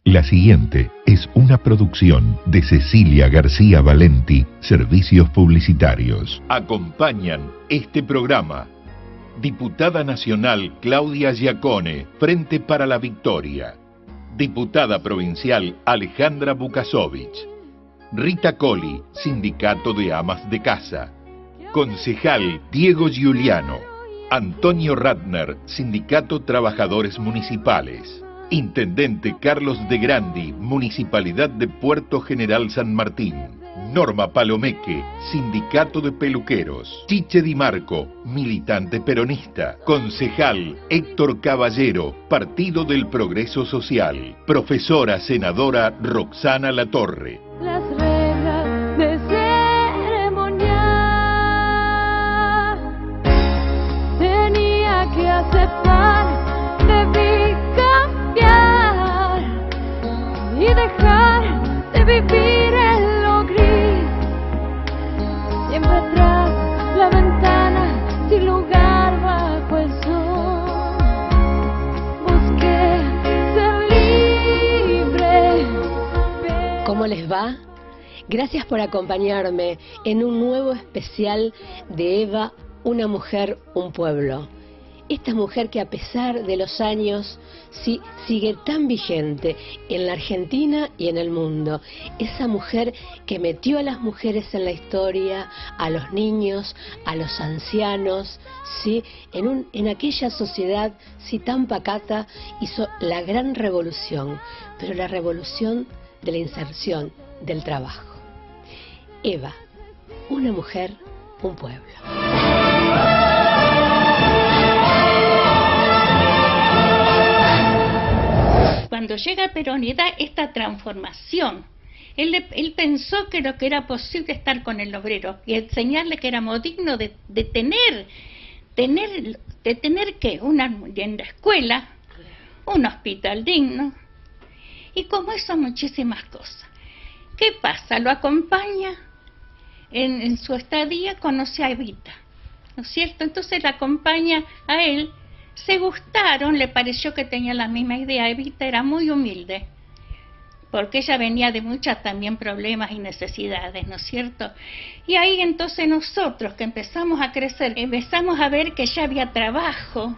La siguiente es una producción de Cecilia García Valenti, Servicios Publicitarios. Acompañan este programa: Diputada Nacional Claudia Giacone, Frente para la Victoria; Diputada Provincial Alejandra Bukasovich; Rita Colli, Sindicato de Amas de Casa; Concejal Diego Giuliano; Antonio Ratner, Sindicato Trabajadores Municipales; Intendente Carlos de Grandi, Municipalidad de Puerto General San Martín; Norma Palomeque, Sindicato de Peluqueros; Chiche Di Marco, militante peronista; Concejal Héctor Caballero, Partido del Progreso Social; Profesora Senadora Roxana Latorre. Las reglas de ceremonia tenía que aceptar, debí cambiar y dejar de vivir en lo gris, siempre atrás la ventana sin lugar bajo el sol. Busqué ser libre. ¿Cómo les va? Gracias por acompañarme en un nuevo especial de Eva, una mujer, un pueblo. Esta mujer que a pesar de los años sí sigue tan vigente en la Argentina y en el mundo. Esa mujer que metió a las mujeres en la historia, a los niños, a los ancianos, sí, en aquella sociedad sí tan pacata, hizo la gran revolución, pero la revolución de la inserción, del trabajo. Eva, una mujer, un pueblo. Cuando llega Perón y da esta transformación, él pensó que lo que era posible estar con el obrero y enseñarle que éramos dignos de tener que en la escuela, un hospital digno, y como eso muchísimas cosas. ¿Qué pasa? Lo acompaña en su estadía, conoce a Evita, ¿no es cierto? Entonces la acompaña a él. Se gustaron, le pareció que tenía la misma idea. Evita era muy humilde, porque ella venía de muchos también problemas y necesidades, ¿no es cierto? Y ahí entonces nosotros que empezamos a crecer, empezamos a ver que ya había trabajo,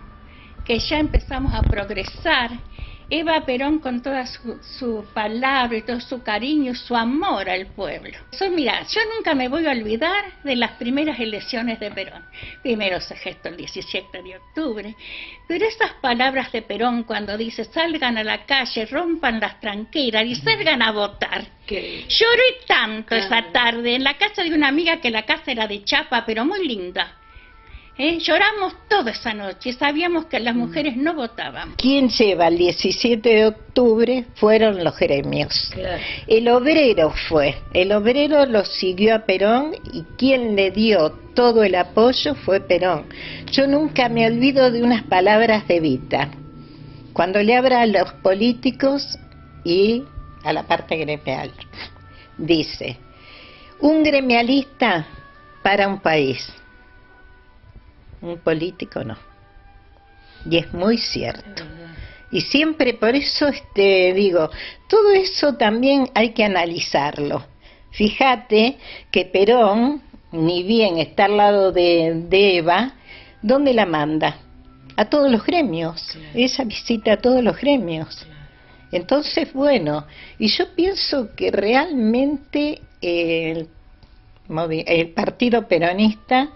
que ya empezamos a progresar. Eva Perón con toda su palabra y todo su cariño, su amor al pueblo. Mira, yo nunca me voy a olvidar de las primeras elecciones de Perón. Primero se gestó el 17 de octubre, pero esas palabras de Perón cuando dice salgan a la calle, rompan las tranqueras y salgan a votar. Lloré tanto esa tarde en la casa de una amiga, que la casa era de chapa, pero muy linda. Lloramos toda esa noche, sabíamos que las mujeres no votaban. ¿Quién lleva el 17 de octubre? Fueron los gremios. Claro. El obrero lo siguió a Perón, y quien le dio todo el apoyo fue Perón. Yo nunca me olvido de unas palabras de Evita, cuando le habla a los políticos y a la parte gremial. Dice, un gremialista para un país, un político no. Y es muy cierto. Y siempre por eso digo, todo eso también hay que analizarlo. Fíjate que Perón, ni bien está al lado de Eva, ¿dónde la manda? A todos los gremios. Claro. Esa visita a todos los gremios. Claro. Entonces, bueno, y yo pienso que realmente el partido peronista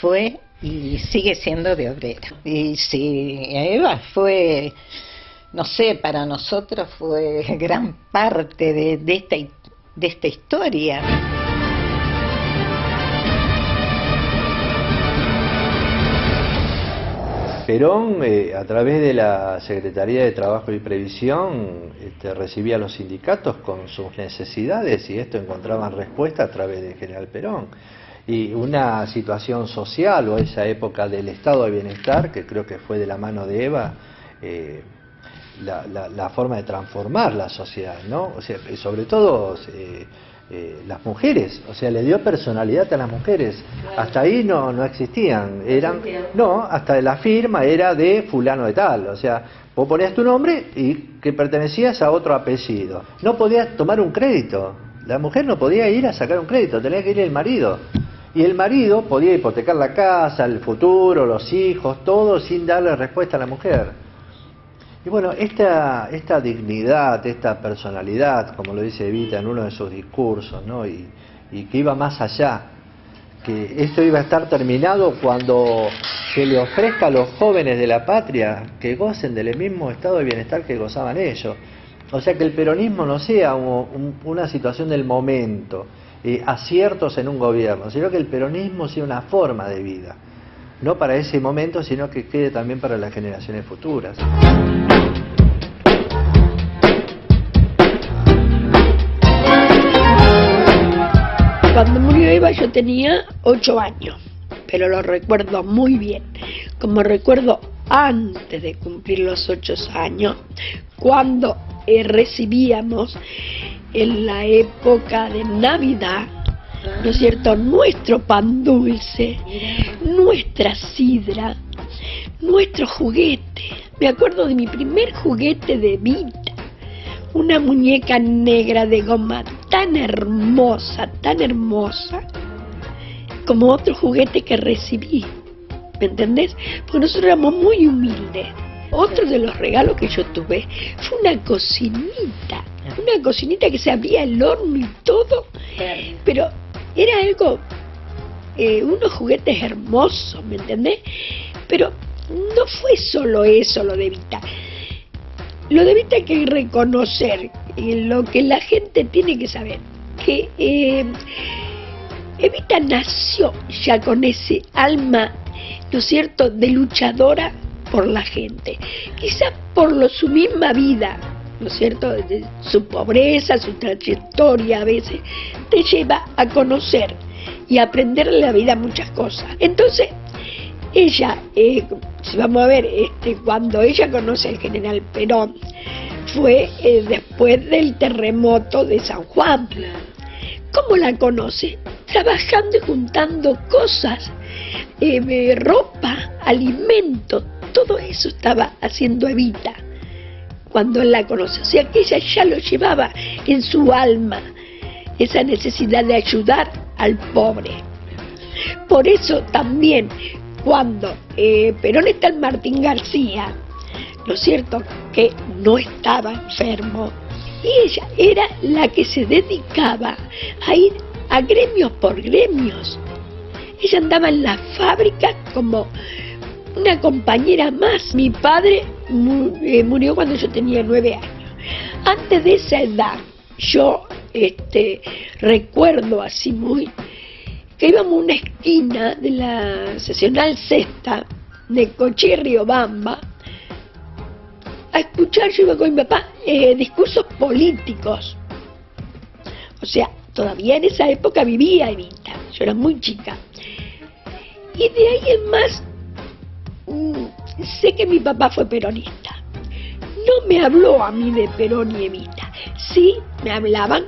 fue y sigue siendo de obrero. Y si Eva fue, no sé, para nosotros fue gran parte de esta historia. Perón, a través de la Secretaría de Trabajo y Previsión, recibía a los sindicatos con sus necesidades, y esto encontraban respuesta a través del general Perón. Y una situación social, o esa época del estado de bienestar, que creo que fue de la mano de Eva, la forma de transformar la sociedad, ¿no? O sea, sobre todo las mujeres, o sea, le dio personalidad a las mujeres. Hasta ahí no existían, hasta la firma era de fulano de tal, o sea, vos ponías tu nombre y que pertenecías a otro apellido. No podías tomar un crédito, la mujer no podía ir a sacar un crédito, tenía que ir el marido. Y el marido podía hipotecar la casa, el futuro, los hijos, todo sin darle respuesta a la mujer. Y bueno, esta dignidad, esta personalidad, como lo dice Evita en uno de sus discursos, ¿no? y que iba más allá, que esto iba a estar terminado cuando se le ofrezca a los jóvenes de la patria que gocen del mismo estado de bienestar que gozaban ellos. O sea, que el peronismo no sea una situación del momento, aciertos en un gobierno, sino que el peronismo sea una forma de vida, no para ese momento, sino que quede también para las generaciones futuras. Cuando murió Eva yo tenía 8 años, pero lo recuerdo muy bien, como recuerdo antes de cumplir los 8 años, cuando recibíamos en la época de Navidad, ¿no es cierto?, nuestro pan dulce, nuestra sidra, nuestro juguete. Me acuerdo de mi primer juguete de Evita, una muñeca negra de goma tan hermosa, como otro juguete que recibí, ¿me entendés? Porque nosotros éramos muy humildes. Otro de los regalos que yo tuve fue una cocinita que se abría el horno y todo, pero era algo, unos juguetes hermosos, ¿me entendés? Pero no fue solo eso lo de Evita. Lo de Evita hay que reconocer, lo que la gente tiene que saber, que Evita nació ya con ese alma, ¿no es cierto?, de luchadora por la gente, quizás por su misma vida, ¿no es cierto?, de su pobreza, su trayectoria a veces, te lleva a conocer y a aprender en la vida muchas cosas. Entonces, ella, si vamos a ver, cuando ella conoce al general Perón, fue después del terremoto de San Juan. ¿Cómo la conoce? Trabajando y juntando cosas, ropa, alimentos, todo eso estaba haciendo Evita cuando él la conoce. O sea que ella ya lo llevaba en su alma, esa necesidad de ayudar al pobre. Por eso también, cuando Perón está en Martín García, ¿no es cierto?, que no estaba enfermo, y ella era la que se dedicaba a ir a gremios por gremios. Ella andaba en la fábrica como una compañera más. Mi padre murió cuando yo tenía 9 años. Antes de esa edad, yo recuerdo así muy, que íbamos a una esquina de la seccional Sexta, de Cochí y Riobamba, a escuchar, yo iba con mi papá, discursos políticos. O sea, todavía en esa época vivía Evita, yo era muy chica. Y de ahí en más, sé que mi papá fue peronista. No me habló a mí de Perón y Evita. Sí, me hablaban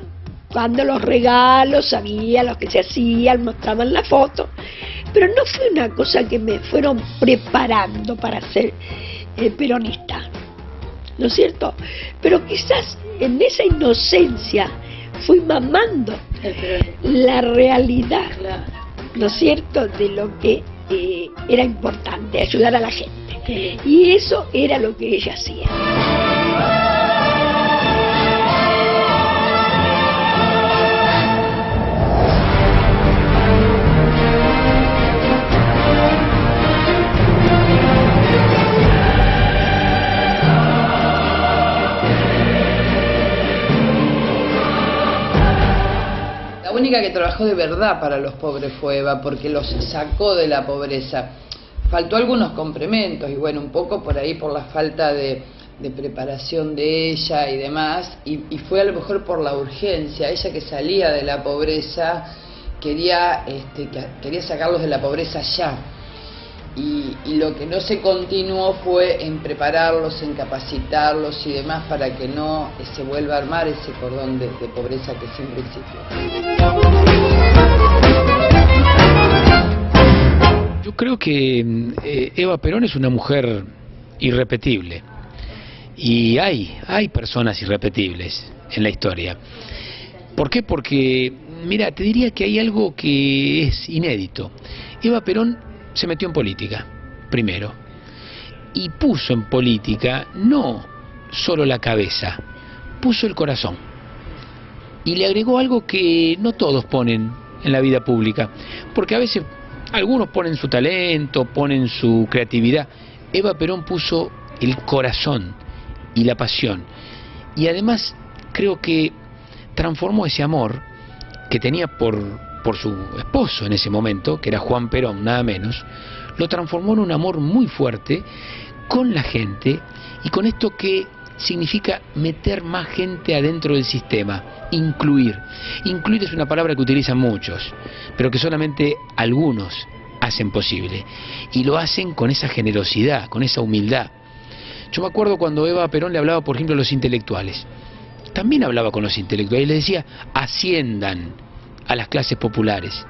cuando los regalos, sabía lo que se hacían, mostraban la foto. Pero no fue una cosa que me fueron preparando para ser peronista, ¿no es cierto? Pero quizás en esa inocencia fui mamando la realidad, ¿no es cierto?, de lo que era importante, ayudar a la gente. Y eso era lo que ella hacía. La única que trabajó de verdad para los pobres fue Eva, porque los sacó de la pobreza. Faltó algunos complementos y bueno, un poco por ahí por la falta de preparación de ella y demás, y fue a lo mejor por la urgencia. Ella, que salía de la pobreza, quería sacarlos de la pobreza ya. y lo que no se continuó fue en prepararlos, en capacitarlos y demás para que no se vuelva a armar ese cordón de pobreza que siempre existió. Yo creo que Eva Perón es una mujer irrepetible y hay personas irrepetibles en la historia. ¿Por qué? Porque, mira, te diría que hay algo que es inédito. Eva Perón se metió en política, primero, y puso en política no solo la cabeza, puso el corazón. Y le agregó algo que no todos ponen en la vida pública, porque a veces algunos ponen su talento, ponen su creatividad. Eva Perón puso el corazón y la pasión. Y además creo que transformó ese amor que tenía por su esposo en ese momento, que era Juan Perón, nada menos, lo transformó en un amor muy fuerte con la gente y con esto que significa meter más gente adentro del sistema, incluir. Incluir es una palabra que utilizan muchos, pero que solamente algunos hacen posible. Y lo hacen con esa generosidad, con esa humildad. Yo me acuerdo cuando Eva Perón le hablaba, por ejemplo, a los intelectuales. También hablaba con los intelectuales y les decía, asciendan a las clases populares,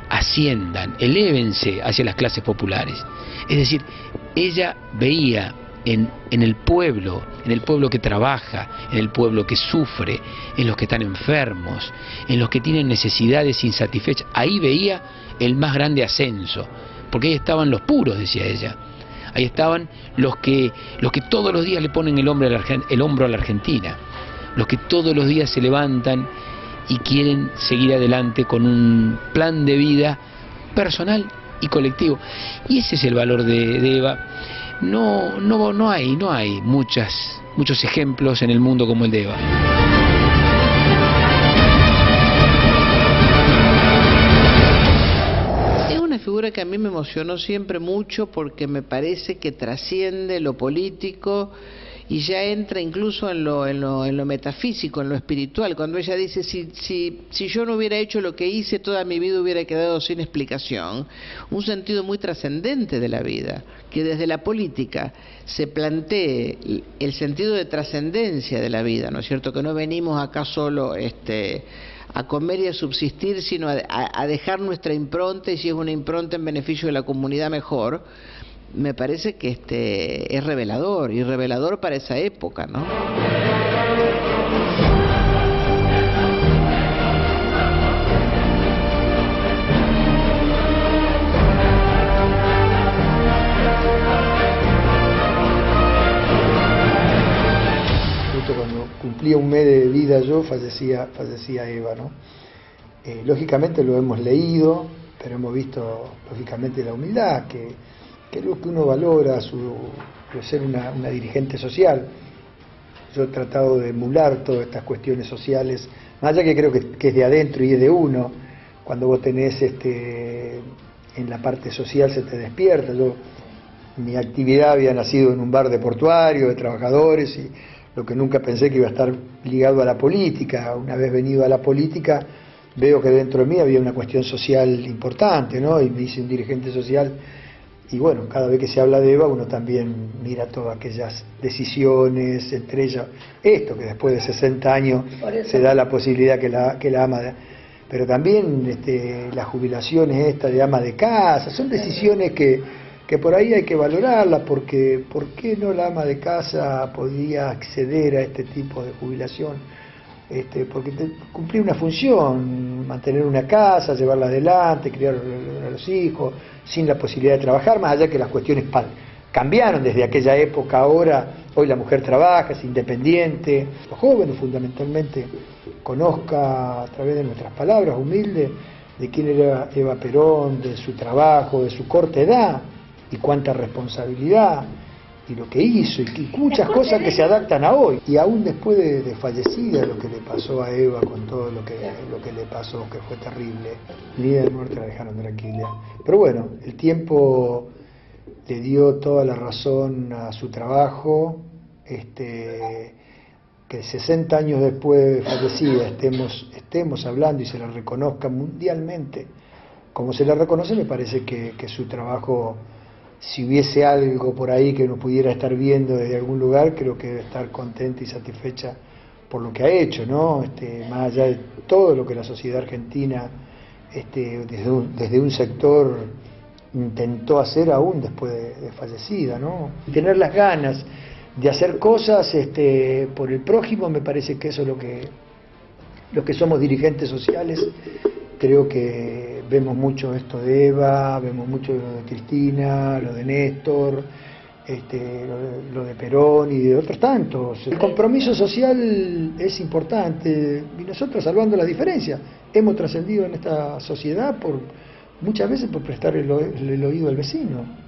asciendan, elévense hacia las clases populares. Es decir, ella veía en el pueblo que trabaja, en el pueblo que sufre, en los que están enfermos, en los que tienen necesidades insatisfechas, ahí veía el más grande ascenso, porque ahí estaban los puros, decía ella, ahí estaban los que todos los días le ponen el hombro a la Argentina, los que todos los días se levantan y quieren seguir adelante con un plan de vida personal y colectivo. Y ese es el valor de Eva. No hay muchos ejemplos en el mundo como el de Eva. Es una figura que a mí me emocionó siempre mucho porque me parece que trasciende lo político y ya entra incluso en lo metafísico, en lo espiritual, cuando ella dice, si yo no hubiera hecho lo que hice, toda mi vida hubiera quedado sin explicación. Un sentido muy trascendente de la vida, que desde la política se plantee el sentido de trascendencia de la vida, ¿no es cierto? Que no venimos acá solo a comer y a subsistir, sino a dejar nuestra impronta, y si es una impronta en beneficio de la comunidad, mejor. Me parece que es revelador, y revelador para esa época, ¿no? Justo cuando cumplía un mes de vida yo, fallecía Eva, ¿no? Lógicamente lo hemos leído, pero hemos visto, lógicamente, la humildad, que es lo que uno valora, ser una dirigente social. Yo he tratado de emular todas estas cuestiones sociales, más allá que creo que es de adentro y es de uno. Cuando vos tenés en la parte social se te despierta. Mi actividad había nacido en un bar de portuario, de trabajadores, y lo que nunca pensé que iba a estar ligado a la política. Una vez venido a la política, veo que dentro de mí había una cuestión social importante, ¿no? Y me hice un dirigente social. Y bueno, cada vez que se habla de Eva, uno también mira todas aquellas decisiones, entre ellas esto, que después de 60 años se da la posibilidad que la ama, pero también las jubilaciones estas de ama de casa, son decisiones que por ahí hay que valorarlas, porque ¿por qué no la ama de casa podía acceder a este tipo de jubilación? Porque cumplir una función, mantener una casa, llevarla adelante, criar a los hijos, sin la posibilidad de trabajar, más allá que las cuestiones cambiaron desde aquella época a ahora. Hoy la mujer trabaja, es independiente. Los jóvenes, fundamentalmente, conozca a través de nuestras palabras humildes de quién era Eva Perón, de su trabajo, de su corta edad y cuánta responsabilidad, y lo que hizo, y muchas cosas que se adaptan a hoy. Y aún después de fallecida, lo que le pasó a Eva, con todo lo que le pasó, que fue terrible, ni de muerte la dejaron tranquila. Pero bueno, el tiempo le dio toda la razón a su trabajo, que 60 años después de fallecida estemos hablando y se la reconozca mundialmente como se le reconoce, me parece que su trabajo, si hubiese algo por ahí que uno pudiera estar viendo desde algún lugar, creo que debe estar contenta y satisfecha por lo que ha hecho, ¿no? Más allá de todo lo que la sociedad argentina, desde un sector intentó hacer aún después de fallecida, ¿no? Y tener las ganas de hacer cosas por el prójimo, me parece que eso es lo que somos dirigentes sociales. Creo que vemos mucho esto de Eva, vemos mucho lo de Cristina, lo de Néstor, lo de Perón y de otros tantos. El compromiso social es importante y nosotros, salvando las diferencias, hemos trascendido en esta sociedad muchas veces por prestar el oído al vecino.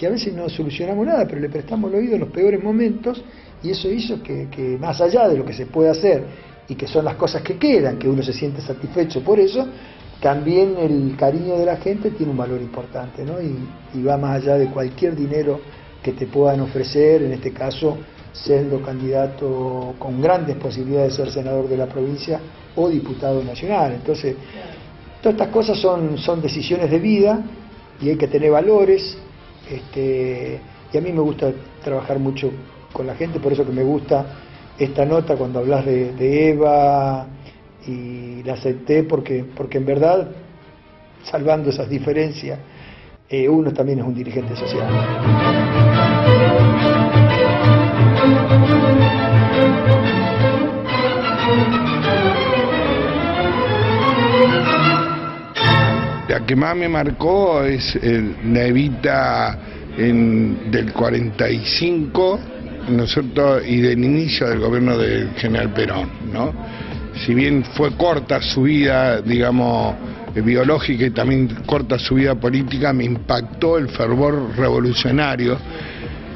Y a veces no solucionamos nada, pero le prestamos el oído en los peores momentos, y eso hizo que más allá de lo que se puede hacer y que son las cosas que quedan, que uno se siente satisfecho por eso, también el cariño de la gente tiene un valor importante, ¿no? Y va más allá de cualquier dinero que te puedan ofrecer, en este caso siendo candidato con grandes posibilidades de ser senador de la provincia o diputado nacional. Entonces, todas estas cosas son decisiones de vida y hay que tener valores, y a mí me gusta trabajar mucho con la gente, por eso que me gusta esta nota cuando hablas de Eva, y la acepté porque en verdad, salvando esas diferencias, uno también es un dirigente social. La que más me marcó es la Evita del 45, ¿no es cierto?, y del inicio del gobierno del general Perón, ¿no? Si bien fue corta su vida, digamos, biológica, y también corta su vida política, me impactó el fervor revolucionario,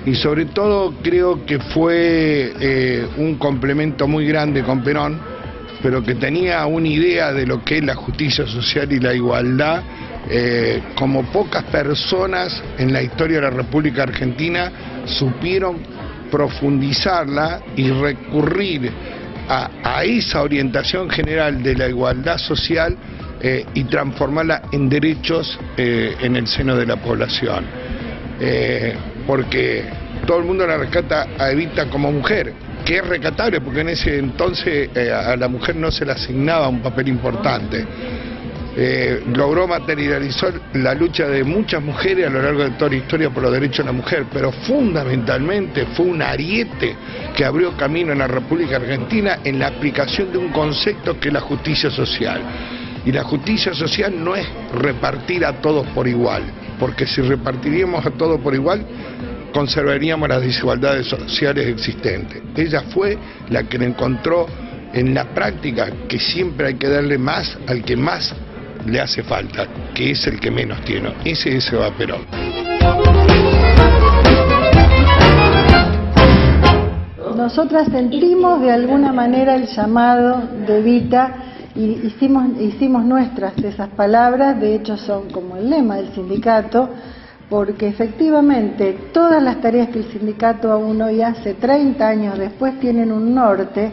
y sobre todo creo que fue un complemento muy grande con Perón, pero que tenía una idea de lo que es la justicia social y la igualdad, como pocas personas en la historia de la República Argentina supieron profundizarla y recurrir a esa orientación general de la igualdad social y transformarla en derechos en el seno de la población. Porque todo el mundo la rescata a Evita como mujer, que es recatable porque en ese entonces a la mujer no se le asignaba un papel importante. Logró materializar la lucha de muchas mujeres a lo largo de toda la historia por los derechos de la mujer, pero fundamentalmente fue un ariete que abrió camino en la República Argentina en la aplicación de un concepto que es la justicia social. Y la justicia social no es repartir a todos por igual, porque si repartiríamos a todos por igual, conservaríamos las desigualdades sociales existentes. Ella fue la que le encontró en la práctica que siempre hay que darle más al que más le hace falta, que es el que menos tiene. Ese es Eva Perón. Nosotras sentimos de alguna manera el llamado de Evita y hicimos nuestras esas palabras, de hecho son como el lema del sindicato, porque efectivamente todas las tareas que el sindicato aún hoy hace 30 años después tienen un norte,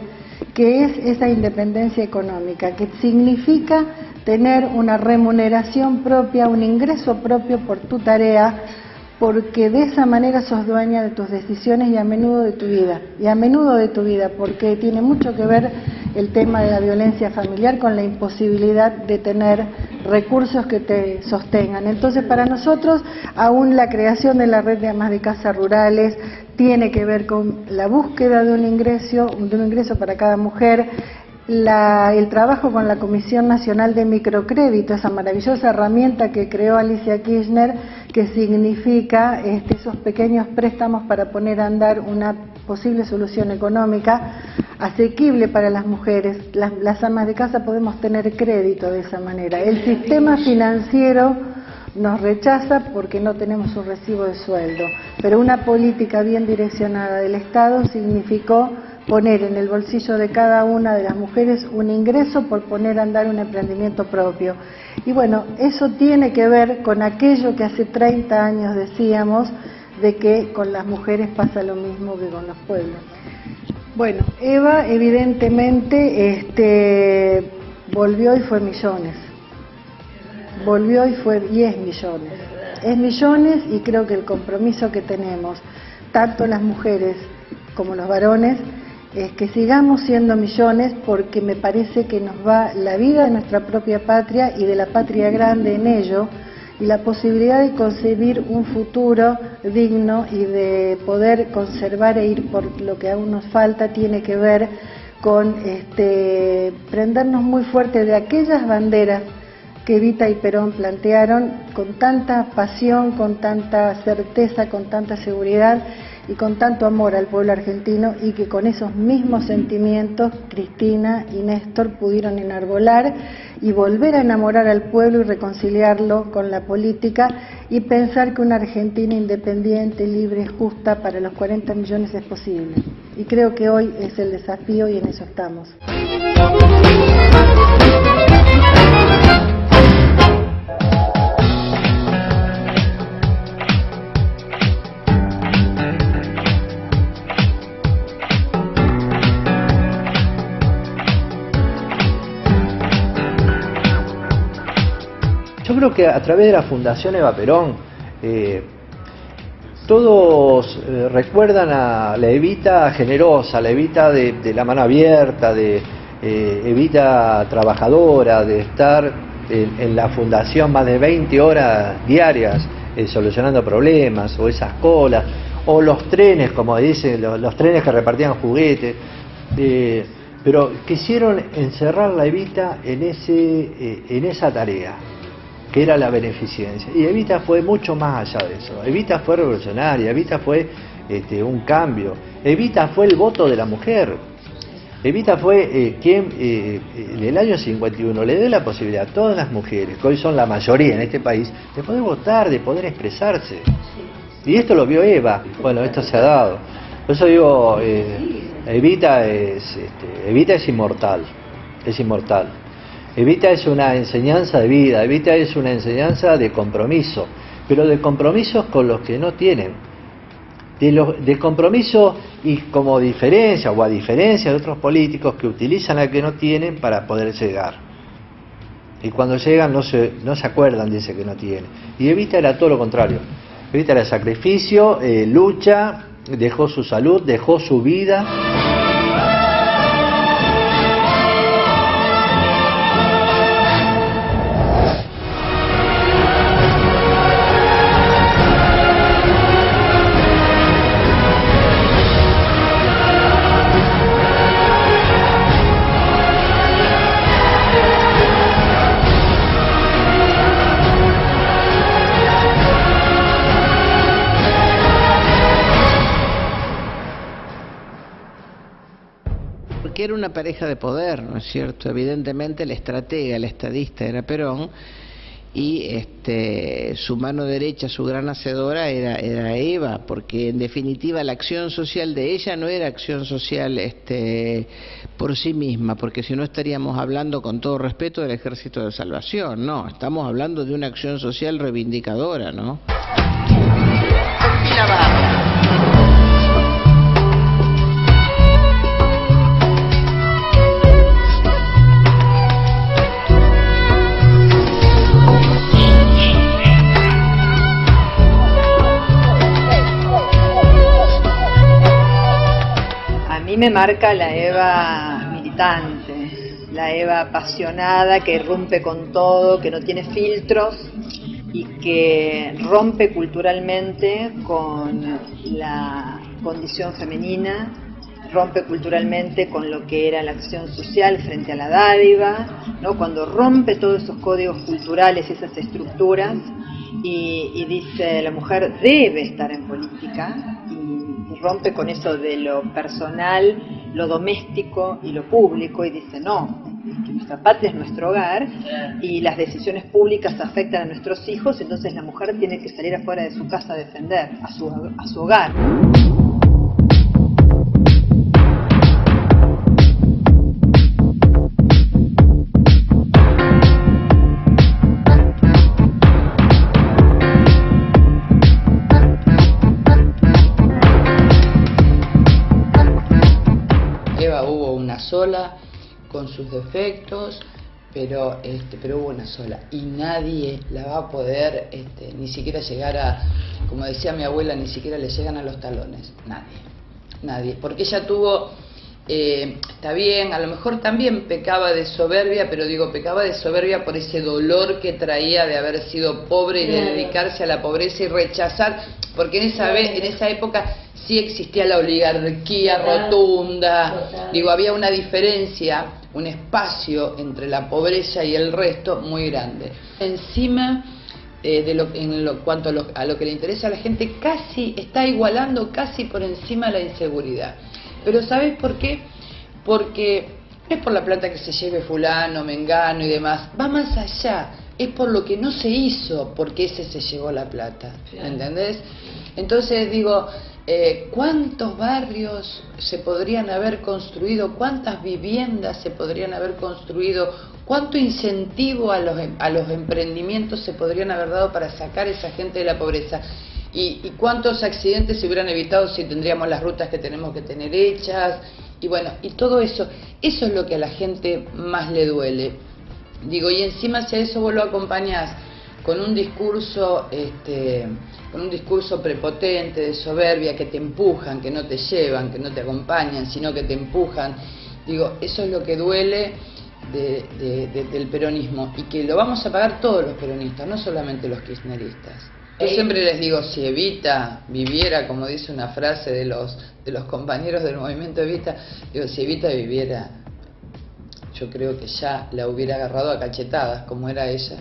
que es esa independencia económica, que significa tener una remuneración propia, un ingreso propio por tu tarea, porque de esa manera sos dueña de tus decisiones y a menudo de tu vida, porque tiene mucho que ver el tema de la violencia familiar con la imposibilidad de tener recursos que te sostengan. Entonces, para nosotros, aún la creación de la red de amas de casa rurales tiene que ver con la búsqueda de un ingreso para cada mujer, el trabajo con la Comisión Nacional de Microcrédito, esa maravillosa herramienta que creó Alicia Kirchner, que significa esos pequeños préstamos para poner a andar una posible solución económica asequible para las mujeres. Las amas de casa podemos tener crédito de esa manera. El sistema financiero nos rechaza porque no tenemos un recibo de sueldo, pero una política bien direccionada del Estado significó poner en el bolsillo de cada una de las mujeres un ingreso por poner a andar un emprendimiento propio. Y bueno, eso tiene que ver con aquello que hace 30 años decíamos, de que con las mujeres pasa lo mismo que con los pueblos. Bueno, Eva evidentemente volvió y fue Millones. volvió y es millones. Es millones, y creo que el compromiso que tenemos, tanto las mujeres como los varones, es que sigamos siendo millones, porque me parece que nos va la vida de nuestra propia patria y de la patria grande en ello, y la posibilidad de concebir un futuro digno y de poder conservar e ir por lo que aún nos falta tiene que ver con prendernos muy fuerte de aquellas banderas que Evita y Perón plantearon con tanta pasión, con tanta certeza, con tanta seguridad y con tanto amor al pueblo argentino, y que con esos mismos sentimientos Cristina y Néstor pudieron enarbolar y volver a enamorar al pueblo y reconciliarlo con la política, y pensar que una Argentina independiente, libre y justa para los 40 millones es posible. Y creo que hoy es el desafío y en eso estamos. Yo creo que a través de la Fundación Eva Perón, todos recuerdan a la Evita generosa, la Evita de la mano abierta, de Evita trabajadora, de estar en la Fundación más de 20 horas diarias solucionando problemas, o esas colas, o los trenes, como dicen, los trenes que repartían juguetes. Pero quisieron encerrar la Evita en esa tarea, que era la beneficencia. Y Evita fue mucho más allá de eso. Evita fue revolucionaria, Evita fue un cambio. Evita fue el voto de la mujer. Evita fue quien en el año 51 le dio la posibilidad a todas las mujeres, que hoy son la mayoría en este país, de poder votar, de poder expresarse. Y esto lo vio Eva. Bueno, esto se ha dado. Por eso digo, Evita es inmortal. Es inmortal. Evita es una enseñanza de vida, Evita es una enseñanza de compromiso, pero de compromisos con los que no tienen, de compromiso y como diferencia o a diferencia de otros políticos que utilizan a que no tienen para poder llegar. Y cuando llegan no se acuerdan de ese que no tienen. Y Evita era todo lo contrario. Evita era sacrificio, lucha, dejó su salud, dejó su vida. Que era una pareja de poder, ¿no es cierto? Evidentemente el estratega, el estadista era Perón, y su mano derecha, su gran hacedora era Eva, porque en definitiva la acción social de ella no era acción social por sí misma, porque si no estaríamos hablando, con todo respeto, del Ejército de Salvación, no, estamos hablando de una acción social reivindicadora, ¿no? A mí me marca la Eva militante, la Eva apasionada que rompe con todo, que no tiene filtros y que rompe culturalmente con la condición femenina, rompe culturalmente con lo que era la acción social frente a la dádiva, ¿no? Cuando rompe todos esos códigos culturales, esas estructuras, y dice la mujer debe estar en política, y rompe con eso de lo personal, lo doméstico y lo público, y dice no, que nuestra patria es nuestro hogar y las decisiones públicas afectan a nuestros hijos, entonces la mujer tiene que salir afuera de su casa a defender a su hogar. Eva hubo una sola, con sus defectos, pero hubo una sola, y nadie la va a poder ni siquiera llegar a, como decía mi abuela, ni siquiera le llegan a los talones, nadie, porque ella tuvo, está bien, a lo mejor también pecaba de soberbia, pero digo, pecaba de soberbia por ese dolor que traía de haber sido pobre y de dedicarse a la pobreza y rechazar, porque en esa época sí existía la oligarquía rotunda, digo, había una diferencia, un espacio entre la pobreza y el resto muy grande. Encima, cuanto a lo que le interesa a la gente, casi está igualando casi por encima la inseguridad. Pero ¿sabes por qué? Porque no es por la plata que se lleve fulano, mengano y demás, va más allá, es por lo que no se hizo, porque ese se llevó la plata, ¿me entendés? Entonces digo, ¿cuántos barrios se podrían haber construido? ¿Cuántas viviendas se podrían haber construido? ¿Cuánto incentivo a los emprendimientos se podrían haber dado para sacar a esa gente de la pobreza? ¿Y cuántos accidentes se hubieran evitado si tendríamos las rutas que tenemos que tener hechas? Y bueno, y todo eso es lo que a la gente más le duele. Digo, y encima si a eso vos lo acompañás con un discurso prepotente, de soberbia, que te empujan, que no te llevan, que no te acompañan, sino que te empujan. Digo, eso es lo que duele del peronismo, y que lo vamos a pagar todos los peronistas, no solamente los kirchneristas. Yo siempre les digo, si Evita viviera, como dice una frase de los compañeros del movimiento Evita, digo, si Evita viviera, yo creo que ya la hubiera agarrado a cachetadas, como era ella.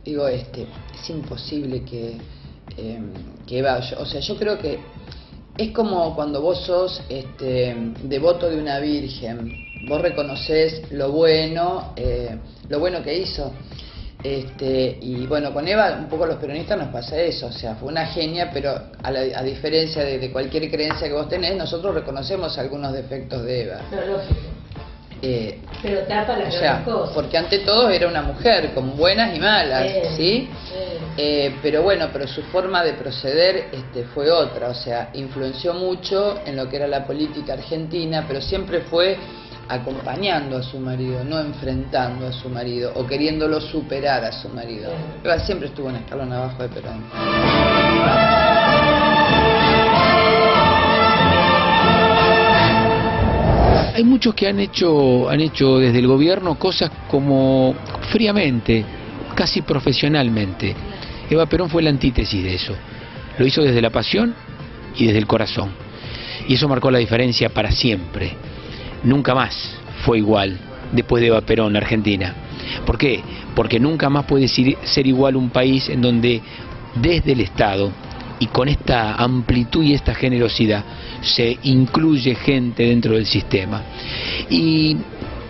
Digo, es imposible que Eva, o sea, yo creo que es como cuando vos sos devoto de una virgen, vos reconocés lo bueno que hizo. Y bueno, con Eva un poco los peronistas nos pasa eso, o sea, fue una genia, pero a diferencia de cualquier creencia que vos tenés, nosotros reconocemos algunos defectos de Eva. Pero tapa las cosas. Porque ante todo era una mujer, con buenas y malas, ¿sí? Pero bueno, pero su forma de proceder fue otra, o sea, influenció mucho en lo que era la política argentina, pero siempre fue acompañando a su marido, no enfrentando a su marido o queriéndolo superar a su marido. Eva siempre estuvo un escalón abajo de Perón. Hay muchos que han hecho desde el gobierno cosas como fríamente, casi profesionalmente. Eva Perón fue la antítesis de eso. Lo hizo desde la pasión y desde el corazón. Y eso marcó la diferencia para siempre. Nunca más fue igual después de Eva Perón, Argentina. ¿Por qué? Porque nunca más puede ser igual un país en donde desde el Estado y con esta amplitud y esta generosidad se incluye gente dentro del sistema. Y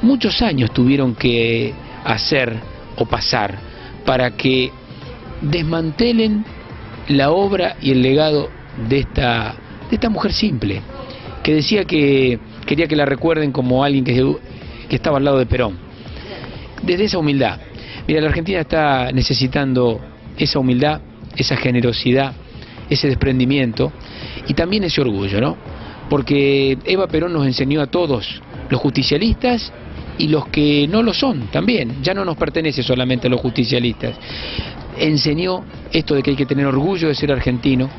muchos años tuvieron que hacer o pasar para que desmantelen la obra y el legado de esta mujer simple, que decía que quería que la recuerden como alguien que estaba al lado de Perón. Desde esa humildad. Mira, la Argentina está necesitando esa humildad, esa generosidad, ese desprendimiento y también ese orgullo, ¿no? Porque Eva Perón nos enseñó a todos, los justicialistas y los que no lo son también, ya no nos pertenece solamente a los justicialistas. Enseñó esto de que hay que tener orgullo de ser argentino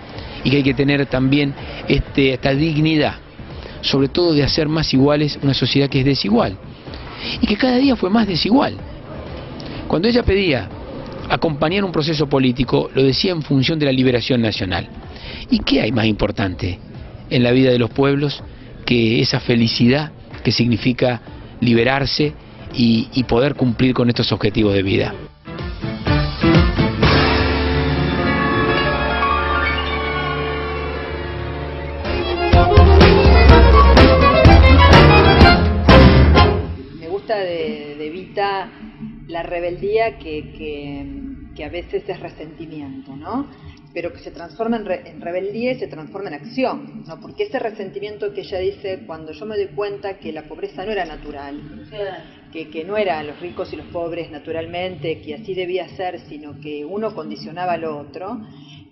y que hay que tener también esta dignidad, sobre todo de hacer más iguales una sociedad que es desigual y que cada día fue más desigual. Cuando ella pedía acompañar un proceso político, lo decía en función de la liberación nacional. ¿Y qué hay más importante en la vida de los pueblos que esa felicidad que significa liberarse y poder cumplir con estos objetivos de vida? De Evita la rebeldía que a veces es resentimiento, ¿no? Pero que se transforma en rebeldía y se transforma en acción, ¿no? Porque ese resentimiento que ella dice, cuando yo me doy cuenta que la pobreza no era natural, que no eran los ricos y los pobres naturalmente, que así debía ser, sino que uno condicionaba al otro,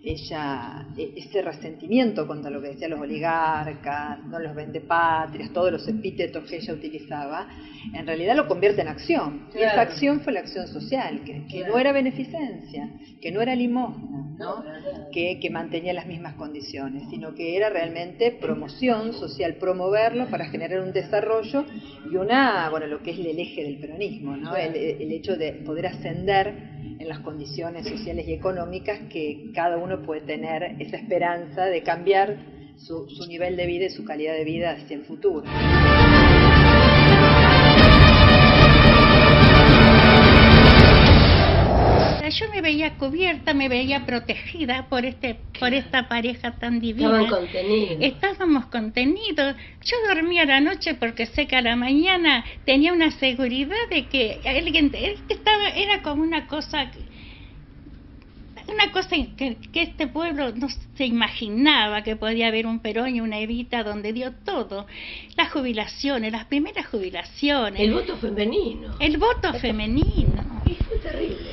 ese resentimiento contra lo que decían los oligarcas, no los vendepatrias, todos los epítetos que ella utilizaba, en realidad lo convierte en acción. Claro. Y esa acción fue la acción social, que no era beneficencia, que no era limosna, ¿no? Que mantenía las mismas condiciones, sino que era realmente promoción social, promoverlo para generar un desarrollo y lo que es el eje del peronismo, ¿no? Claro. El hecho de poder ascender en las condiciones sociales y económicas, que cada uno puede tener esa esperanza de cambiar su nivel de vida y su calidad de vida hacia el futuro. Yo me veía cubierta, me veía protegida por esta pareja tan divina. Estábamos contenidos. Yo dormía a la noche porque sé que a la mañana tenía una seguridad de que alguien era como una cosa que este pueblo no se imaginaba que podía haber un Perón y una Evita donde dio todo. Las jubilaciones, las primeras jubilaciones. El voto femenino. El voto femenino. Y fue terrible.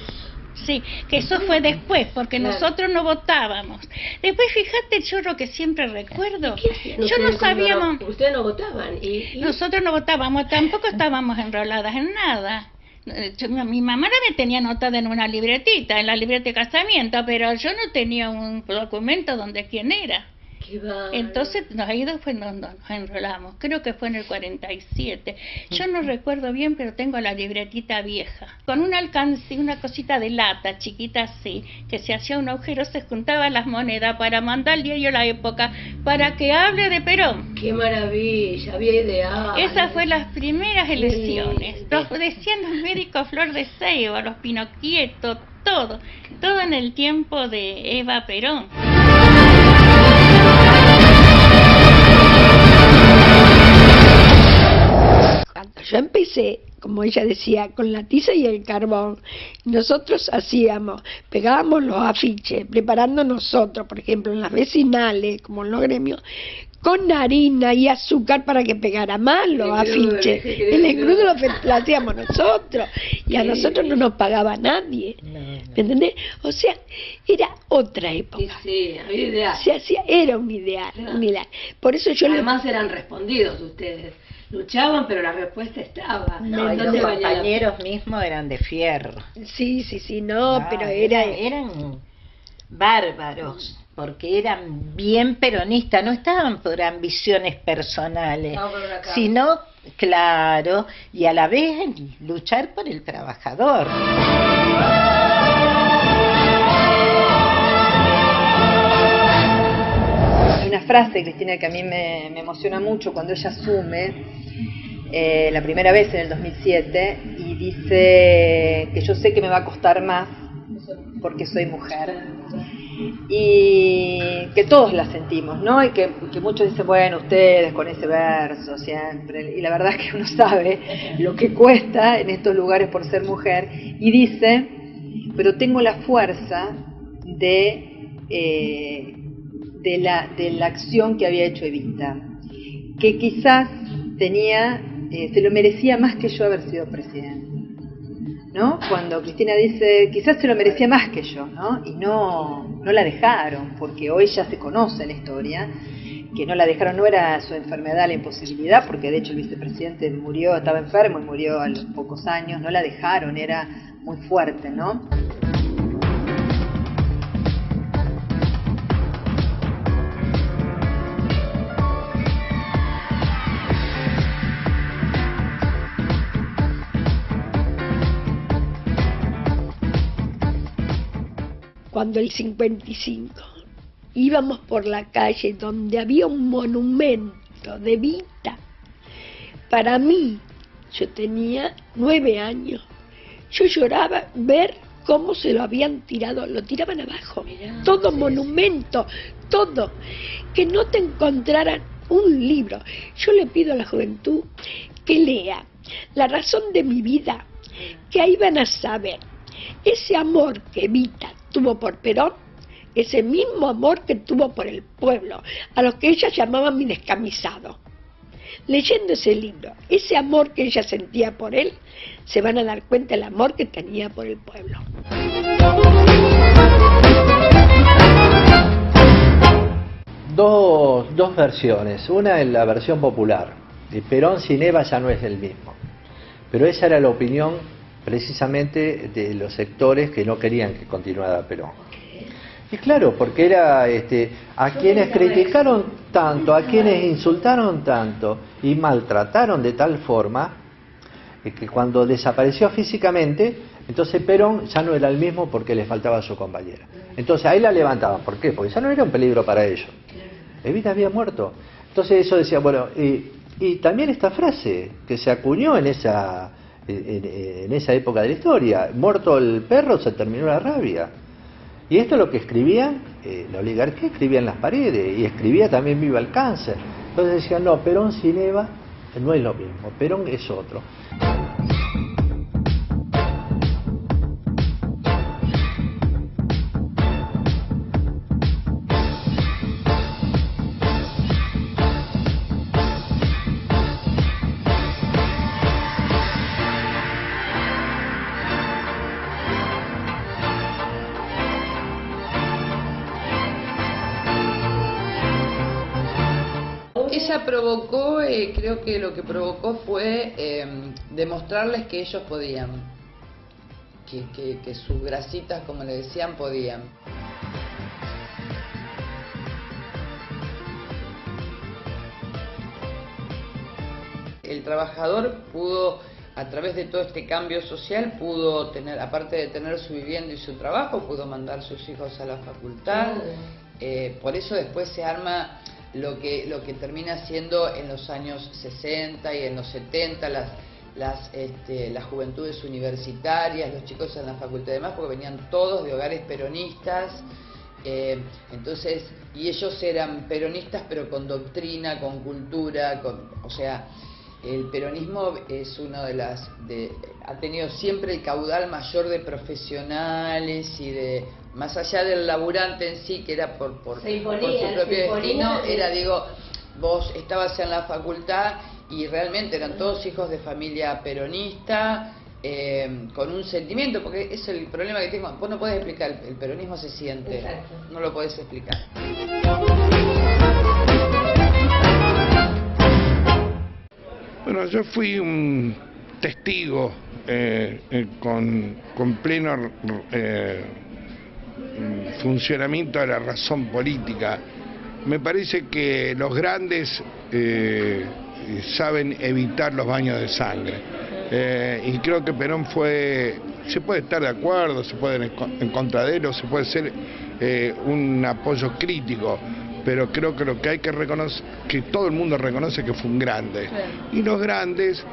Sí, que eso fue después, porque nosotros no votábamos. Después, fíjate, yo lo que siempre recuerdo, yo no sabíamos... Ustedes no votaban. Nosotros no votábamos, tampoco estábamos enroladas en nada. Mi mamá me tenía anotada en una libretita, en la libreta de casamiento, pero yo no tenía un documento donde quién era. Entonces nos enrolamos, creo que fue en el 47. Yo no recuerdo bien, pero tengo la libretita vieja, con un alcance, una cosita de lata chiquita así, que se hacía un agujero, se juntaban las monedas para mandar al diario La Época para que hable de Perón. ¡Qué maravilla! Había ideal. Esas fueron las primeras elecciones. Decían los médicos Flor de Ceiba, los Pinoquieto, todo en el tiempo de Eva Perón. Cuando yo empecé, como ella decía, con la tiza y el carbón, nosotros pegábamos los afiches, preparando nosotros, por ejemplo, en las vecinales, como en los gremios, con harina y azúcar para que pegara más los afiches. El engrudo lo hacíamos nosotros, y a nosotros no nos pagaba nadie. ¿Me entendés? O sea, era otra época. Sí, había ideal. Era un ideal, un ideal. Por eso Además eran respondidos ustedes. Luchaban, pero la respuesta estaba. No, los compañeros mismos eran de fierro. Sí, pero eran bárbaros, porque eran bien peronistas, no estaban por ambiciones personales, sino, claro, y a la vez luchar por el trabajador. Una frase, Cristina, que a mí me emociona mucho cuando ella asume la primera vez en el 2007 y dice que yo sé que me va a costar más porque soy mujer, y que todos la sentimos, ¿no? Y que muchos dicen, bueno, ustedes con ese verso siempre, y la verdad es que uno sabe lo que cuesta en estos lugares por ser mujer, y dice, pero tengo la fuerza de la acción que había hecho Evita, que quizás se lo merecía más que yo haber sido presidente, ¿no? Cuando Cristina dice, quizás se lo merecía más que yo, ¿no? Y no la dejaron, porque hoy ya se conoce la historia, que no la dejaron, no era su enfermedad la imposibilidad, porque de hecho el vicepresidente estaba enfermo y murió a los pocos años, no la dejaron, era muy fuerte, ¿no? Cuando el 55 íbamos por la calle donde había un monumento de Evita, para mí, yo tenía 9 años, yo lloraba ver cómo se lo habían tirado, lo tiraban abajo, todo monumento, todo, que no te encontraran un libro. Yo le pido a la juventud que lea La razón de mi vida, que ahí van a saber ese amor que Evita tuvo por Perón, ese mismo amor que tuvo por el pueblo, a los que ella llamaba mi descamisado. Leyendo ese libro, ese amor que ella sentía por él, se van a dar cuenta del amor que tenía por el pueblo. dos versiones. Una en la versión popular. Perón sin Eva ya no es el mismo. Pero esa era la opinión precisamente de los sectores que no querían que continuara Perón. Y claro, porque era a quienes criticaron tanto, a quienes insultaron tanto y maltrataron de tal forma que cuando desapareció físicamente, entonces Perón ya no era el mismo porque le faltaba a su compañera. Entonces ahí la levantaban. ¿Por qué? Porque ya no era un peligro para ellos. Evita había muerto. Entonces eso decía, bueno, y también esta frase que se acuñó en esa época de la historia: muerto el perro, se terminó la rabia. Y esto es lo que escribían, la oligarquía escribía en las paredes, y escribía también viva el cáncer. Entonces decían, no, Perón sin Eva no es lo mismo, Perón es otro. Ella provocó, creo que lo que provocó fue demostrarles que ellos podían, que sus grasitas, como le decían, podían. El trabajador pudo, a través de todo este cambio social, pudo tener, aparte de tener su vivienda y su trabajo, pudo mandar sus hijos a la facultad. Por eso después se arma lo que termina siendo en los años 60 y en los 70 las juventudes universitarias, los chicos en la facultad y demás, porque venían todos de hogares peronistas. Entonces, y ellos eran peronistas pero con doctrina, con cultura, o sea, el peronismo es uno ha tenido siempre el caudal mayor de profesionales y de, más allá del laburante en sí, que era por su propio destino, era, digo, vos estabas en la facultad y realmente eran todos hijos de familia peronista, con un sentimiento, porque es el problema que tengo, vos no podés explicar, el peronismo se siente. Exacto. No lo podés explicar. Bueno, yo fui un testigo con pleno funcionamiento de la razón política. Me parece que los grandes saben evitar los baños de sangre. Y creo que Perón se puede estar de acuerdo, se puede en contra de él, se puede ser un apoyo crítico, pero creo que lo que hay que reconocer, que todo el mundo reconoce que fue un grande. Sí. Y los grandes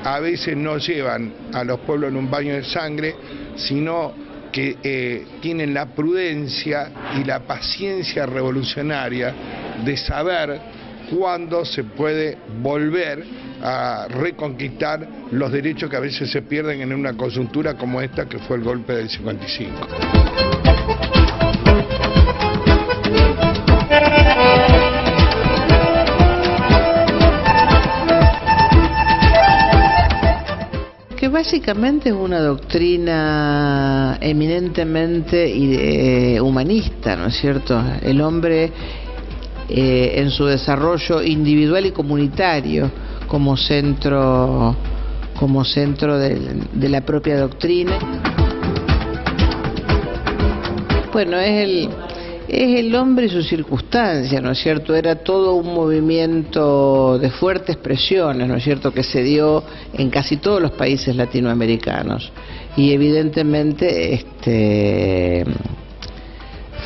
a veces no llevan a los pueblos en un baño de sangre, sino que tienen la prudencia y la paciencia revolucionaria de saber cuándo se puede volver a reconquistar los derechos que a veces se pierden en una coyuntura como esta que fue el golpe del 55. Que básicamente es una doctrina eminentemente humanista, ¿no es cierto? El hombre en su desarrollo individual y comunitario como centro de la propia doctrina. Bueno, es el hombre y sus circunstancias, ¿no es cierto? Era todo un movimiento de fuertes presiones, ¿no es cierto?, que se dio en casi todos los países latinoamericanos, y evidentemente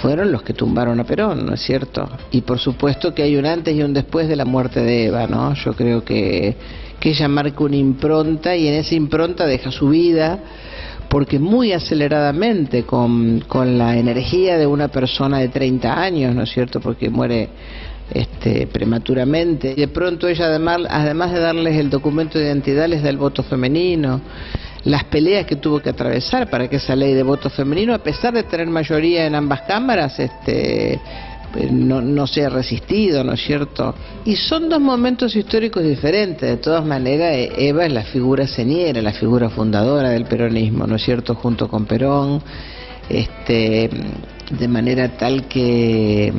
fueron los que tumbaron a Perón, ¿no es cierto? Y por supuesto que hay un antes y un después de la muerte de Eva, ¿no? Yo creo que ella marca una impronta, y en esa impronta deja su vida, porque muy aceleradamente, con la energía de una persona de 30 años, ¿no es cierto?, porque muere prematuramente, y de pronto ella, además de darles el documento de identidad, les da el voto femenino. Las peleas que tuvo que atravesar para que esa ley de voto femenino, a pesar de tener mayoría en ambas cámaras, no se ha resistido, ¿no es cierto? Y son dos momentos históricos diferentes. De todas maneras, Eva es la figura señera, la figura fundadora del peronismo, ¿no es cierto?, junto con Perón, de manera tal que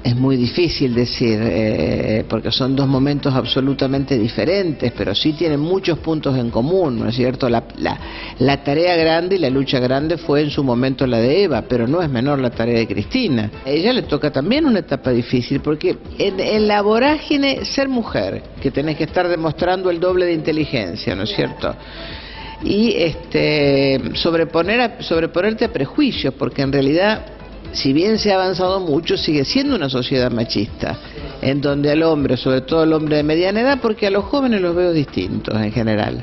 es muy difícil decir, porque son dos momentos absolutamente diferentes, pero sí tienen muchos puntos en común, ¿no es cierto? La tarea grande y la lucha grande fue en su momento la de Eva, pero no es menor la tarea de Cristina. A ella le toca también una etapa difícil, porque en la vorágine ser mujer, que tenés que estar demostrando el doble de inteligencia, ¿no es cierto? Y sobreponerte a prejuicios, porque en realidad, si bien se ha avanzado mucho, sigue siendo una sociedad machista, en donde al hombre, sobre todo el hombre de mediana edad, porque a los jóvenes los veo distintos en general,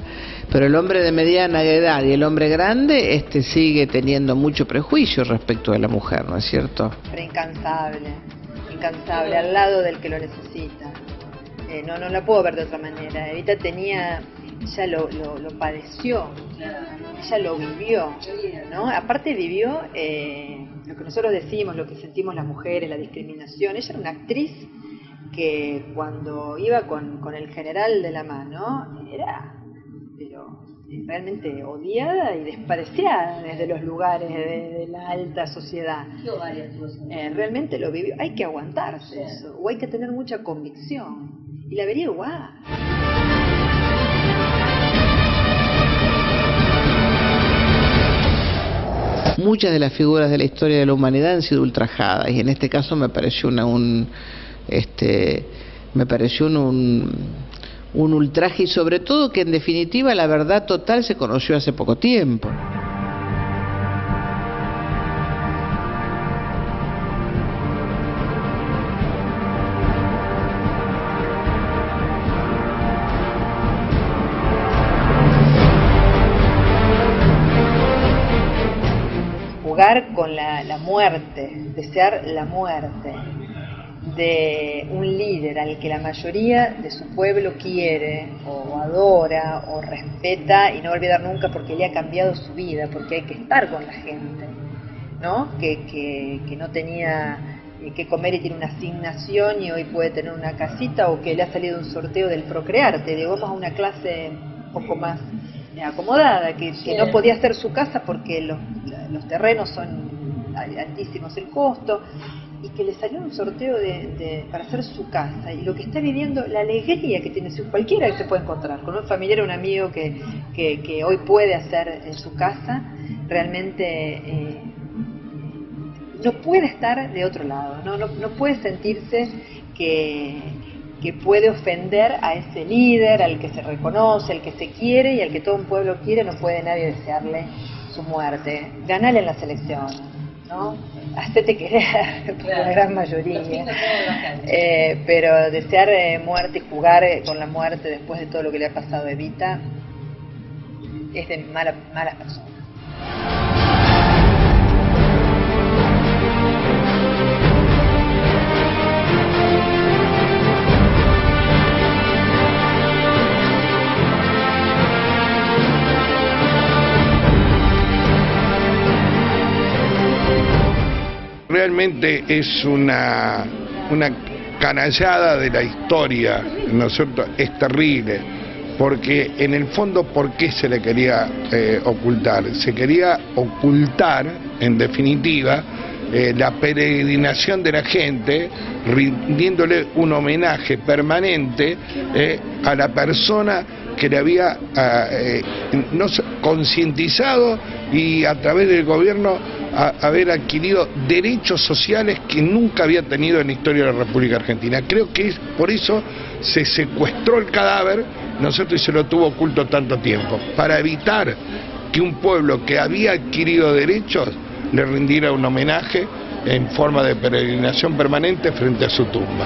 pero el hombre de mediana edad y el hombre grande sigue teniendo mucho prejuicio respecto de la mujer, ¿no es cierto? Pero incansable, al lado del que lo necesita. No la puedo ver de otra manera. Evita ella lo padeció, ella lo vivió, ¿no? Aparte vivió lo que nosotros decimos, lo que sentimos las mujeres, la discriminación. Ella era una actriz que cuando iba con el general de la mano era realmente odiada y despreciada desde los lugares de la alta sociedad. Realmente lo vivió. Hay que aguantarse eso, o hay que tener mucha convicción, y la vería igual. Muchas de las figuras de la historia de la humanidad han sido ultrajadas, y en este caso me pareció un ultraje, y sobre todo que en definitiva la verdad total se conoció hace poco tiempo. Jugar con la muerte, desear la muerte de un líder al que la mayoría de su pueblo quiere, o adora, o respeta, y no olvidar nunca porque le ha cambiado su vida, porque hay que estar con la gente, ¿no? Que no tenía que comer y tiene una asignación y hoy puede tener una casita, o que le ha salido un sorteo del Procrearte. Digamos a una clase un poco más acomodada, que no podía hacer su casa porque los terrenos son altísimos el costo, y que le salió un sorteo para hacer su casa, y lo que está viviendo, la alegría que tiene cualquiera que se puede encontrar con un familiar o un amigo que hoy puede hacer en su casa, realmente no puede estar de otro lado, no puede sentirse que puede ofender a ese líder, al que se reconoce, al que se quiere y al que todo un pueblo quiere. No puede nadie desearle su muerte. Ganale en las elecciones, ¿no? Hacete querer por la gran mayoría, pero desear muerte y jugar con la muerte después de todo lo que le ha pasado a Evita es de malas personas. Realmente es una canallada de la historia, ¿no es cierto? Es terrible, porque en el fondo, ¿por qué se le quería ocultar? Se quería ocultar, en definitiva, la peregrinación de la gente, rindiéndole un homenaje permanente a la persona que le había concientizado y a través del gobierno haber adquirido derechos sociales que nunca había tenido en la historia de la República Argentina. Creo que por eso se secuestró el cadáver, ¿no es cierto?, y se lo tuvo oculto tanto tiempo, para evitar que un pueblo que había adquirido derechos le rindiera un homenaje en forma de peregrinación permanente frente a su tumba.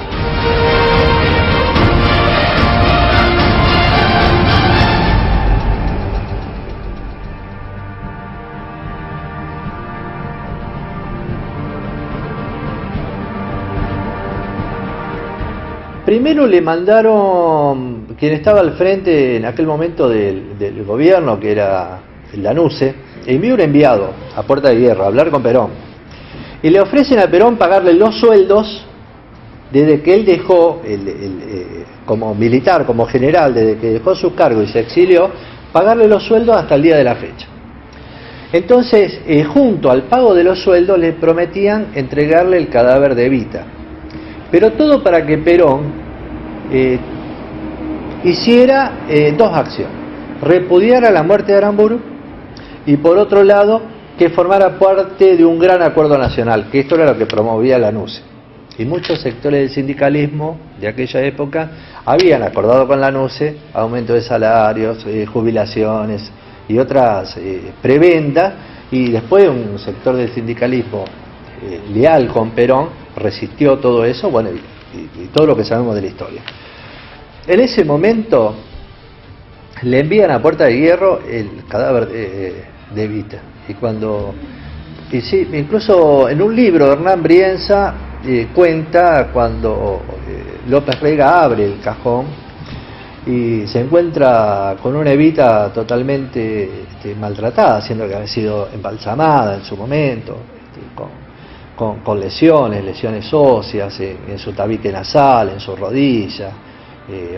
Primero le mandaron, quien estaba al frente en aquel momento del gobierno, que era el Lanuse, envió un enviado a Puerta de Hierro a hablar con Perón. Y le ofrecen a Perón pagarle los sueldos desde que él dejó, como militar, como general, desde que dejó su cargo y se exilió, pagarle los sueldos hasta el día de la fecha. Entonces, junto al pago de los sueldos, le prometían entregarle el cadáver de Evita. Pero todo para que Perón hiciera dos acciones: repudiara la muerte de Aramburu y, por otro lado, que formara parte de un gran acuerdo nacional, que esto era lo que promovía la NUCE. Y muchos sectores del sindicalismo de aquella época habían acordado con la NUCE aumento de salarios, jubilaciones y otras prebendas, y después un sector del sindicalismo leal con Perón resistió todo eso, bueno, y todo lo que sabemos de la historia. En ese momento le envían a Puerta de Hierro el cadáver de Evita, y sí, incluso en un libro Hernán Brienza cuenta cuando López Rega abre el cajón y se encuentra con una Evita totalmente maltratada, siendo que había sido embalsamada en su momento, con lesiones óseas en su tabique nasal, en su rodilla,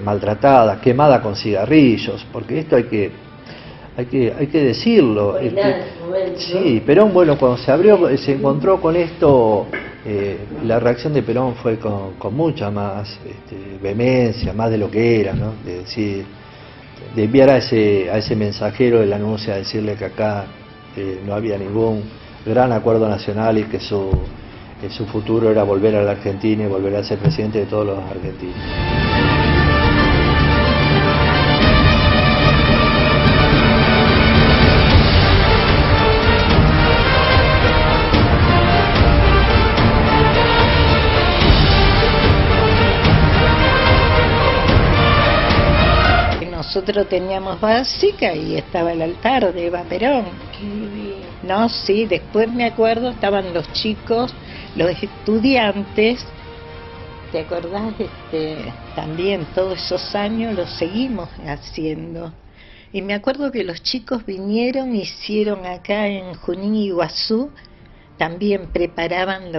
maltratada, quemada con cigarrillos, porque esto hay que decirlo. Sí, Perón, bueno, cuando se encontró con esto, la reacción de Perón fue con mucha más vehemencia, más de lo que era, ¿no? De decir, de enviar a ese mensajero de la NUCE a decirle que acá no había ningún gran acuerdo nacional y que su futuro era volver a la Argentina y volver a ser presidente de todos los argentinos. Nosotros teníamos básica y estaba el altar de Eva Perón. No, sí, después me acuerdo, estaban los chicos, los estudiantes, ¿te acordás? También todos esos años los seguimos haciendo. Y me acuerdo que los chicos vinieron, hicieron acá en Junín, Iguazú, también preparaban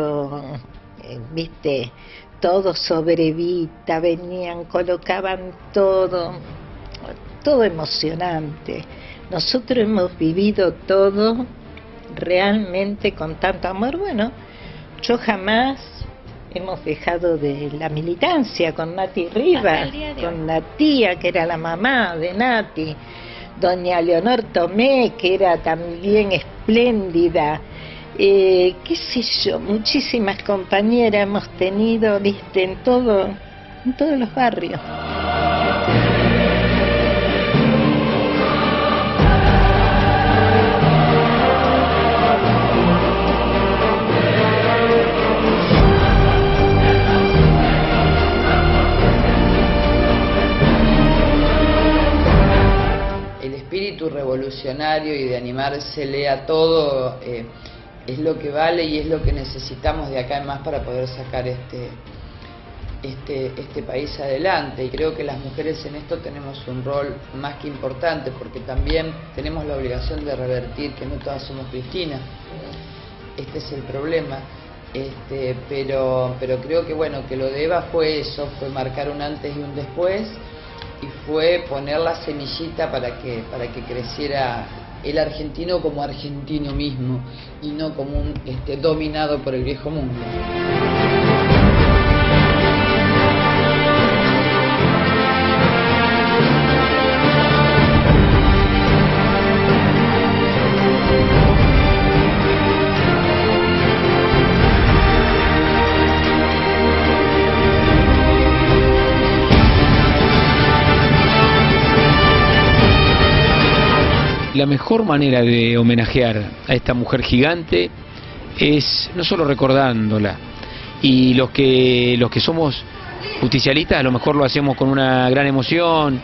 todo sobre Evita, venían, colocaban todo emocionante. Nosotros hemos vivido todo realmente con tanto amor. Bueno, yo jamás hemos dejado de la militancia con Nati Rivas, con la tía que era la mamá de Nati, doña Leonor Tomé, que era también espléndida, qué sé yo, muchísimas compañeras hemos tenido, en todos los barrios. Espíritu revolucionario y de animársele a todo es lo que vale y es lo que necesitamos de acá en más para poder sacar este país adelante. Y creo que las mujeres en esto tenemos un rol más que importante, porque también tenemos la obligación de revertir que no todas somos Cristina. Este es el problema. Pero creo que bueno, que lo de Eva fue eso, fue marcar un antes y un después, y fue poner la semillita para que creciera el argentino como argentino mismo y no como un dominado por el viejo mundo. La mejor manera de homenajear a esta mujer gigante es no solo recordándola, y los que somos justicialistas a lo mejor lo hacemos con una gran emoción,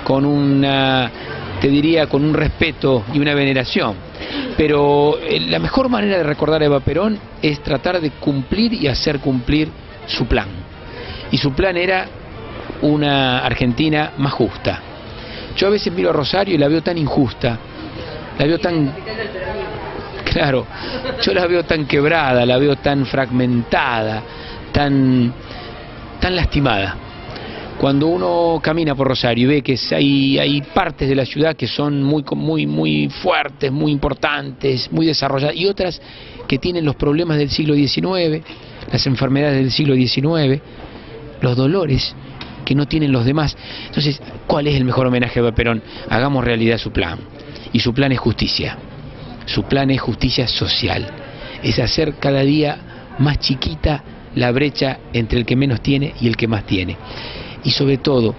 con un respeto y una veneración, pero la mejor manera de recordar a Eva Perón es tratar de cumplir y hacer cumplir su plan, y su plan era una Argentina más justa. Yo a veces miro a Rosario y la veo tan injusta, la veo tan... Claro, yo la veo tan quebrada, la veo tan fragmentada, tan lastimada. Cuando uno camina por Rosario y ve que hay partes de la ciudad que son muy fuertes, muy importantes, muy desarrolladas, y otras que tienen los problemas del siglo XIX, las enfermedades del siglo XIX, los dolores que no tienen los demás. Entonces, ¿cuál es el mejor homenaje a Eva Perón? Hagamos realidad su plan. Y su plan es justicia. Su plan es justicia social. Es hacer cada día más chiquita la brecha entre el que menos tiene y el que más tiene. Y sobre todo,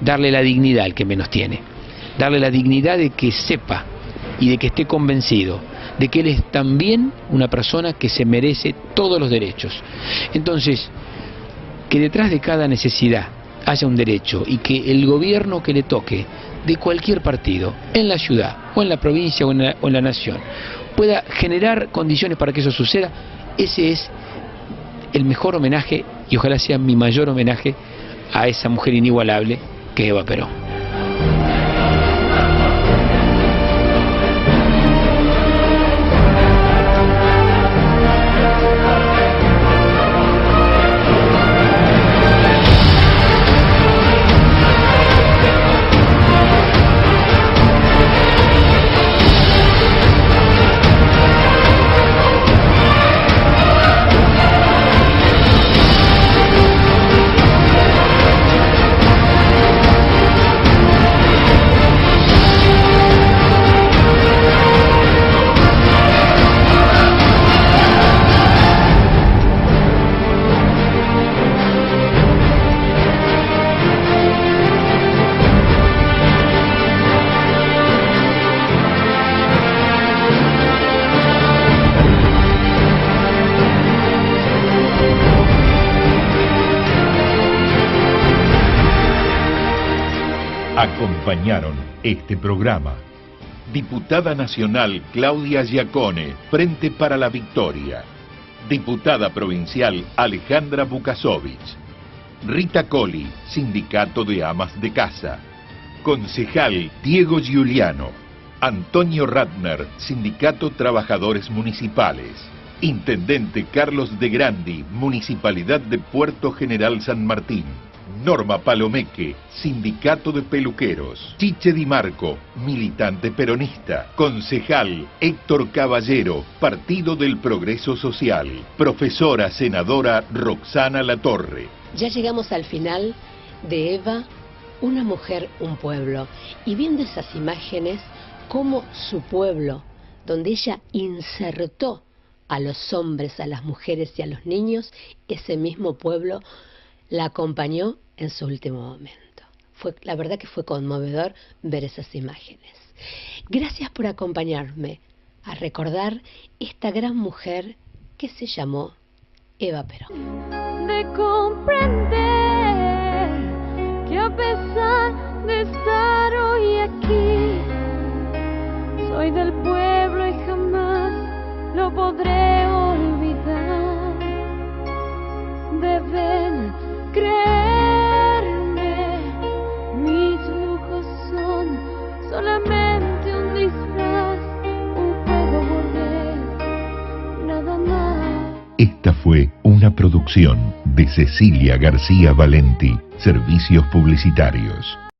darle la dignidad al que menos tiene. Darle la dignidad de que sepa y de que esté convencido de que él es también una persona que se merece todos los derechos. Entonces, que detrás de cada necesidad haya un derecho y que el gobierno que le toque, de cualquier partido, en la ciudad o en la provincia o en la nación, pueda generar condiciones para que eso suceda, ese es el mejor homenaje, y ojalá sea mi mayor homenaje a esa mujer inigualable que es Eva Perón. Acompañaron este programa: Diputada Nacional Claudia Giacone, Frente para la Victoria; Diputada Provincial Alejandra Bukasovich; Rita Colli, Sindicato de Amas de Casa; Concejal Diego Giuliano; Antonio Ratner, Sindicato Trabajadores Municipales; Intendente Carlos de Grandi, Municipalidad de Puerto General San Martín; Norma Palomeque, Sindicato de Peluqueros; Chiche Di Marco, militante peronista; Concejal Héctor Caballero, Partido del Progreso Social; Profesora Senadora Roxana Latorre. Ya llegamos al final de Eva, una mujer, un pueblo, y viendo esas imágenes, cómo su pueblo, donde ella insertó a los hombres, a las mujeres y a los niños, ese mismo pueblo la acompañó en su último momento. La verdad que fue conmovedor ver esas imágenes. Gracias por acompañarme a recordar esta gran mujer que se llamó Eva Perón. De comprender que a pesar de estar hoy aquí, soy del pueblo y jamás lo podré olvidar. Deben creerme, mis lujos son solamente un disfraz, un juego burgués, nada más. Esta fue una producción de Cecilia García Valenti, Servicios Publicitarios.